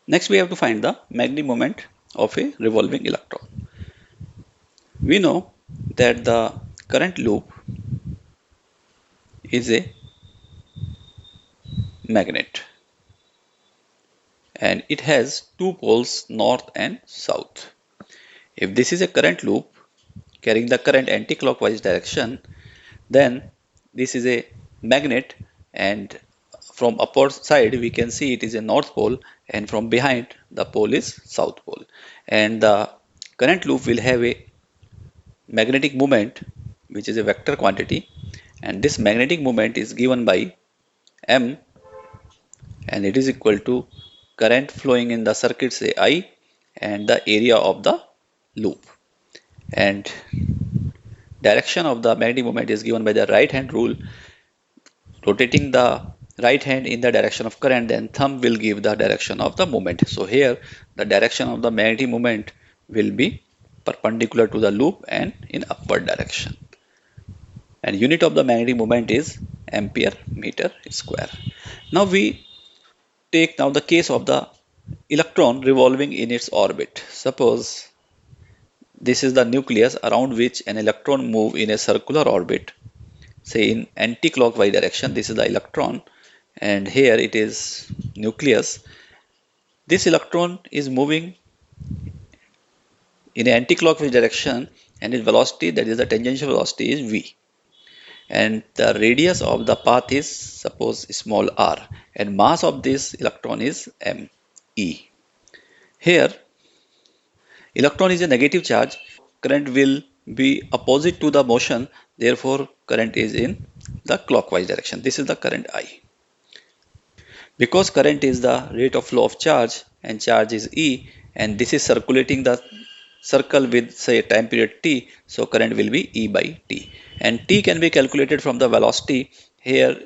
Next, we have to find the magnetic moment of a revolving electron. We know that the current loop is a magnet and it has two poles, north and south. If this is a current loop carrying the current anti-clockwise direction, then this is a magnet, and from upper side we can see it is a north pole, and from behind the pole is south pole, and the current loop will have a magnetic moment which is a vector quantity, and this magnetic moment is given by m, and it is equal to current flowing in the circuit, say I, and the area of the loop, and direction of the magnetic moment is given by the right hand rule. Rotating the right hand in the direction of current, then thumb will give the direction of the moment. So here the direction of the magnetic moment will be perpendicular to the loop and in upward direction, and unit of the magnetic moment is ampere meter square. Now we take now the case of the electron revolving in its orbit. Suppose this is the nucleus around which an electron move in a circular orbit, say in anti-clockwise direction. This is the electron, and here it is nucleus. This electron is moving in an anti-clockwise direction, and its velocity, that is the tangential velocity, is v, and the radius of the path is suppose small r, and mass of this electron is m e. Here electron is a negative charge, current will be opposite to the motion, therefore current is in the clockwise direction. This is the current I. Because current is the rate of flow of charge and charge is E, and this is circulating the circle with say time period t, so current will be E by t, and t can be calculated from the velocity. Here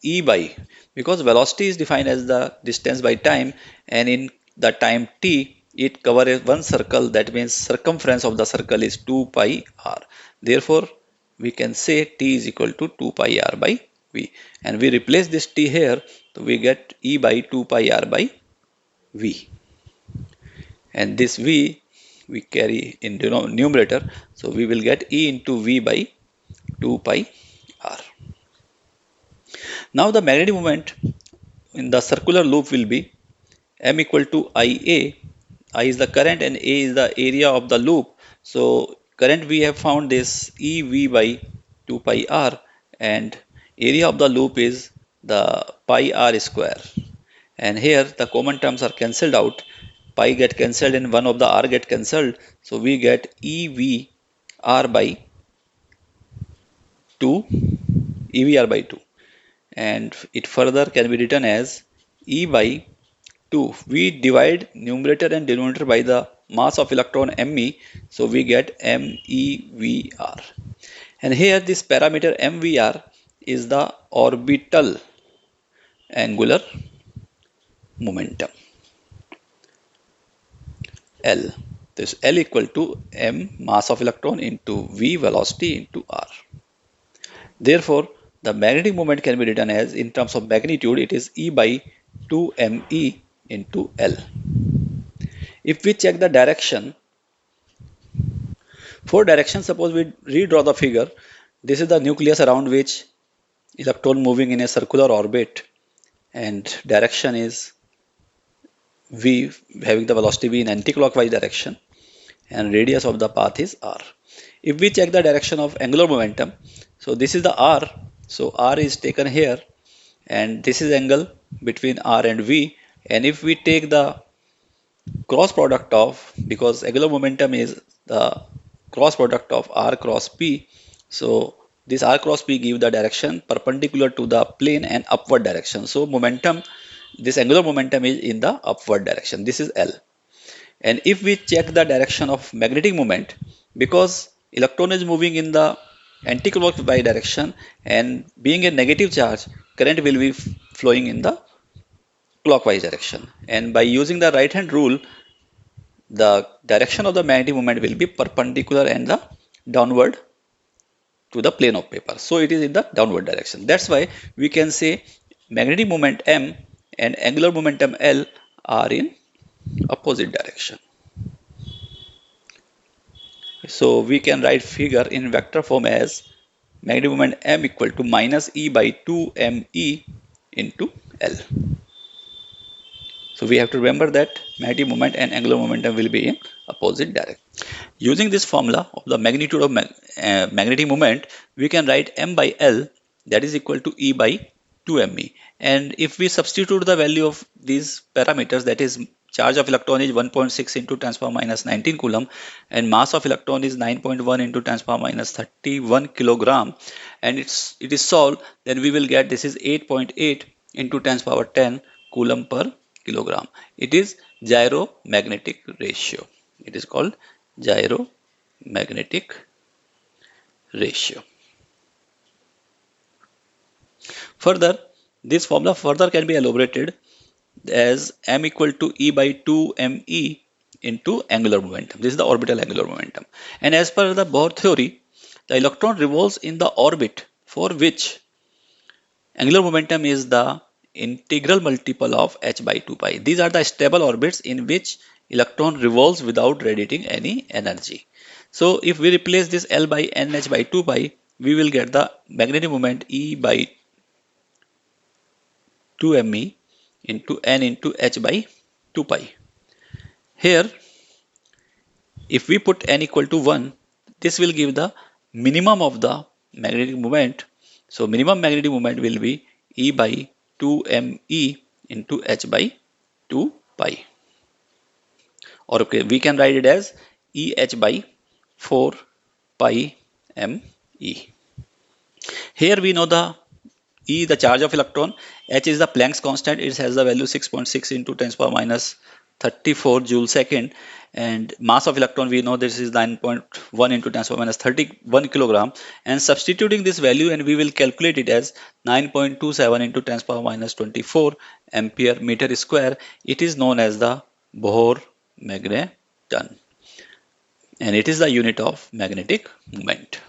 E by, because velocity is defined as the distance by time, and in the time t it covers one circle, that means circumference of the circle is 2 pi r. Therefore we can say t is equal to 2 pi r by v, and we replace this t here, so we get E by 2 pi r by v, and this v we carry in numerator, so we will get E into v by 2 pi r. Now the magnetic moment in the circular loop will be m equal to Ia. I is the current and A is the area of the loop. So current we have found this EV by 2 pi r, and area of the loop is the pi r square. And here the common terms are cancelled out. Pi get cancelled and one of the r get cancelled. So we get EV r by 2, EV r by 2. And it further can be written as E by 2. We divide numerator and denominator by the mass of electron me, so we get MEVR. And here this parameter MVR is the orbital angular momentum L. This L equal to M mass of electron into V velocity into R. Therefore, the magnetic moment can be written as, in terms of magnitude, it is E by 2me into L. If we check the direction, for direction, suppose we redraw the figure. This is the nucleus around which electron moving in a circular orbit, and direction is v, having the velocity v in anti-clockwise direction, and radius of the path is r. If we check the direction of angular momentum, so this is the r, so r is taken here, and this is angle between r and v, and if we take the cross product of, because angular momentum is the cross product of r cross p, so this r cross p give the direction perpendicular to the plane and upward direction. So momentum, this angular momentum is in the upward direction. This is L. And if we check the direction of magnetic moment, because electron is moving in the anti-clockwise direction, and being a negative charge, current will be flowing in the clockwise direction, and by using the right hand rule, the direction of the magnetic moment will be perpendicular and the downward to the plane of paper. So it is in the downward direction. That's why we can say magnetic moment M and angular momentum L are in opposite direction. So we can write figure in vector form as magnetic moment m equal to minus E by 2 me into L. So we have to remember that magnetic moment and angular momentum will be in opposite direction. Using this formula of the magnitude of magnetic moment, we can write m by L, that is equal to E by 2me. And if we substitute the value of these parameters, that is charge of electron is 1.6 into 10 to the power minus 19 coulomb and mass of electron is 9.1 into 10 to the power minus 31 kilogram, and it is solved, then we will get this is 8.8 into 10 to the power 10 coulomb per kilogram. It is gyromagnetic ratio. It is called gyromagnetic ratio. Further, this formula further can be elaborated as m equal to E by 2 me into angular momentum. This is the orbital angular momentum. And as per the Bohr theory, the electron revolves in the orbit for which angular momentum is the integral multiple of h by 2 pi. These are the stable orbits in which electron revolves without radiating any energy. So if we replace this L by nh by 2 pi, we will get the magnetic moment E by 2 me into n into h by 2 pi. Here, if we put n equal to 1, this will give the minimum of the magnetic moment. So minimum magnetic moment will be E by 2 me into h by 2 pi. Or okay, we can write it as Eh by 4 pi me. Here we know the E, the charge of electron, H is the Planck's constant, it has the value 6.6 into 10 to the power minus 34 joule second, and mass of electron we know this is 9.1 into 10 to the power minus 31 kilogram, and substituting this value and we will calculate it as 9.27 into 10 to the power minus 24 ampere meter square. It is known as the Bohr magneton, and it is the unit of magnetic moment.